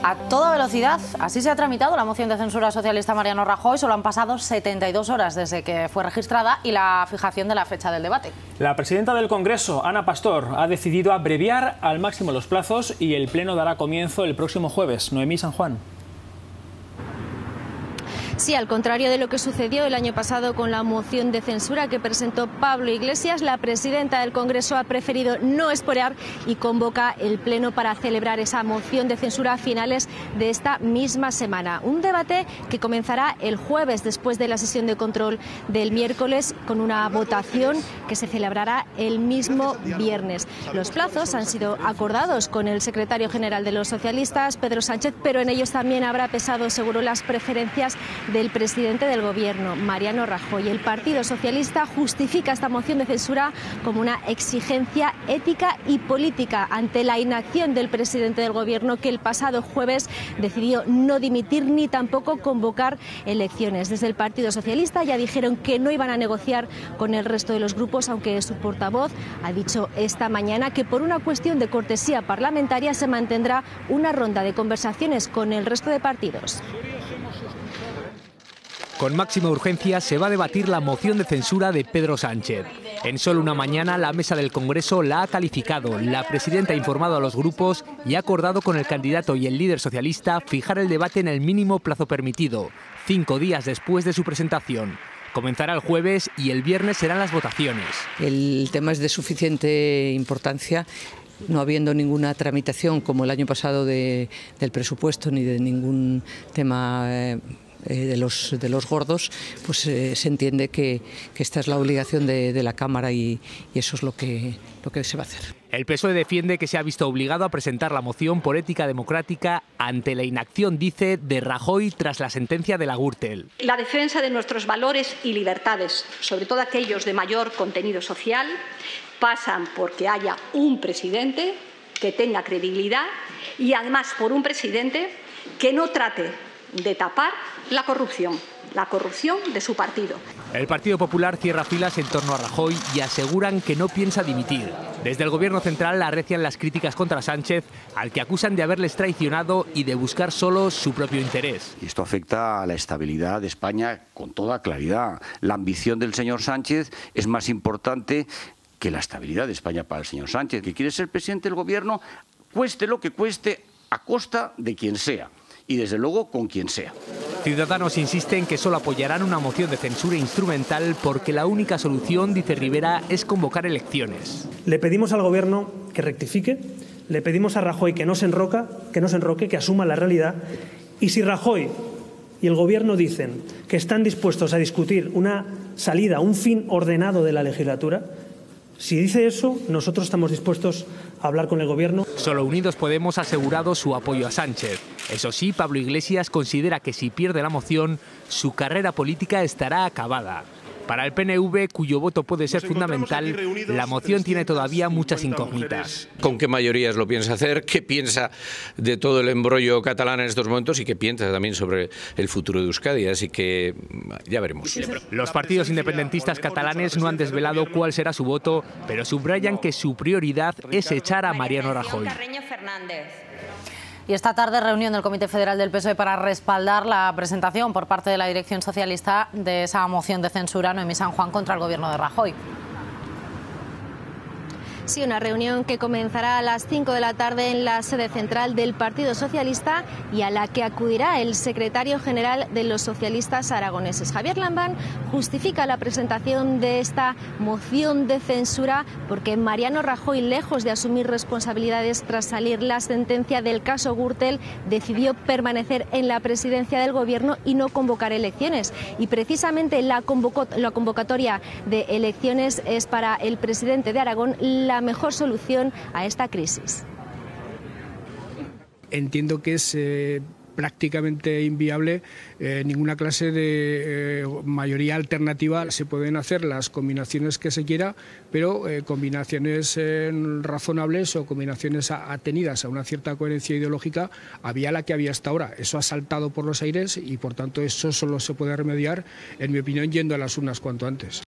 A toda velocidad, así se ha tramitado la moción de censura socialista Mariano Rajoy. Solo han pasado 72 horas desde que fue registrada y la fijación de la fecha del debate. La presidenta del Congreso, Ana Pastor, ha decidido abreviar al máximo los plazos y el pleno dará comienzo el próximo jueves. Noemí San Juan. Sí, al contrario de lo que sucedió el año pasado con la moción de censura que presentó Pablo Iglesias, la presidenta del Congreso ha preferido no esperar y convoca el pleno para celebrar esa moción de censura a finales de esta misma semana. Un debate que comenzará el jueves después de la sesión de control del miércoles, con una votación que se celebrará el mismo viernes. Los plazos han sido acordados con el secretario general de los socialistas, Pedro Sánchez, pero en ellos también habrá pesado seguro las preferencias del presidente del Gobierno, Mariano Rajoy. El Partido Socialista justifica esta moción de censura como una exigencia ética y política ante la inacción del presidente del Gobierno, que el pasado jueves decidió no dimitir ni tampoco convocar elecciones. Desde el Partido Socialista ya dijeron que no iban a negociar con el resto de los grupos, aunque su portavoz ha dicho esta mañana que por una cuestión de cortesía parlamentaria se mantendrá una ronda de conversaciones con el resto de partidos. Con máxima urgencia se va a debatir la moción de censura de Pedro Sánchez. En solo una mañana la mesa del Congreso la ha calificado, la presidenta ha informado a los grupos y ha acordado con el candidato y el líder socialista fijar el debate en el mínimo plazo permitido, 5 días después de su presentación. Comenzará el jueves y el viernes serán las votaciones. El tema es de suficiente importancia. No habiendo ninguna tramitación como el año pasado del presupuesto ni de ningún tema de los gordos, pues se entiende que esta es la obligación de la Cámara y eso es lo que se va a hacer. El PSOE defiende que se ha visto obligado a presentar la moción por ética democrática ante la inacción, dice, de Rajoy tras la sentencia de la Gürtel. La defensa de nuestros valores y libertades, sobre todo aquellos de mayor contenido social, pasan porque haya un presidente que tenga credibilidad y además por un presidente que no trate de tapar la corrupción de su partido. El Partido Popular cierra filas en torno a Rajoy y aseguran que no piensa dimitir. Desde el Gobierno central arrecian las críticas contra Sánchez, al que acusan de haberles traicionado y de buscar solo su propio interés. Y esto afecta a la estabilidad de España con toda claridad. La ambición del señor Sánchez es más importante que la estabilidad de España para el señor Sánchez, que quiere ser presidente del Gobierno, cueste lo que cueste, a costa de quien sea. Y desde luego con quien sea. Ciudadanos insisten que solo apoyarán una moción de censura instrumental porque la única solución, dice Rivera, es convocar elecciones. Le pedimos al Gobierno que rectifique, le pedimos a Rajoy que no se enroque, que asuma la realidad, y si Rajoy y el Gobierno dicen que están dispuestos a discutir una salida, un fin ordenado de la legislatura, si dice eso, nosotros estamos dispuestos a hablar con el Gobierno. Solo Unidos Podemos ha asegurado su apoyo a Sánchez. Eso sí, Pablo Iglesias considera que si pierde la moción, su carrera política estará acabada. Para el PNV, cuyo voto puede ser fundamental, la moción tiene todavía muchas incógnitas. ¿Con qué mayorías lo piensa hacer? ¿Qué piensa de todo el embrollo catalán en estos momentos? Y qué piensa también sobre el futuro de Euskadi. Así que ya veremos. Los partidos independentistas catalanes no han desvelado cuál será su voto, pero subrayan que su prioridad es echar a Mariano Rajoy. Y esta tarde reunión del Comité Federal del PSOE para respaldar la presentación por parte de la dirección socialista de esa moción de censura Noemí San Juan contra el Gobierno de Rajoy. Sí, una reunión que comenzará a las 5 de la tarde en la sede central del Partido Socialista y a la que acudirá el secretario general de los socialistas aragoneses. Javier Lambán justifica la presentación de esta moción de censura porque Mariano Rajoy, lejos de asumir responsabilidades tras salir la sentencia del caso Gürtel, decidió permanecer en la presidencia del Gobierno y no convocar elecciones. Y precisamente la convocatoria de elecciones es para el presidente de Aragón la mejor solución a esta crisis. Entiendo que es prácticamente inviable ninguna clase de mayoría alternativa. Se pueden hacer las combinaciones que se quiera, pero combinaciones razonables o combinaciones atenidas a una cierta coherencia ideológica había la que había hasta ahora. Eso ha saltado por los aires y por tanto eso solo se puede remediar, en mi opinión, yendo a las urnas cuanto antes.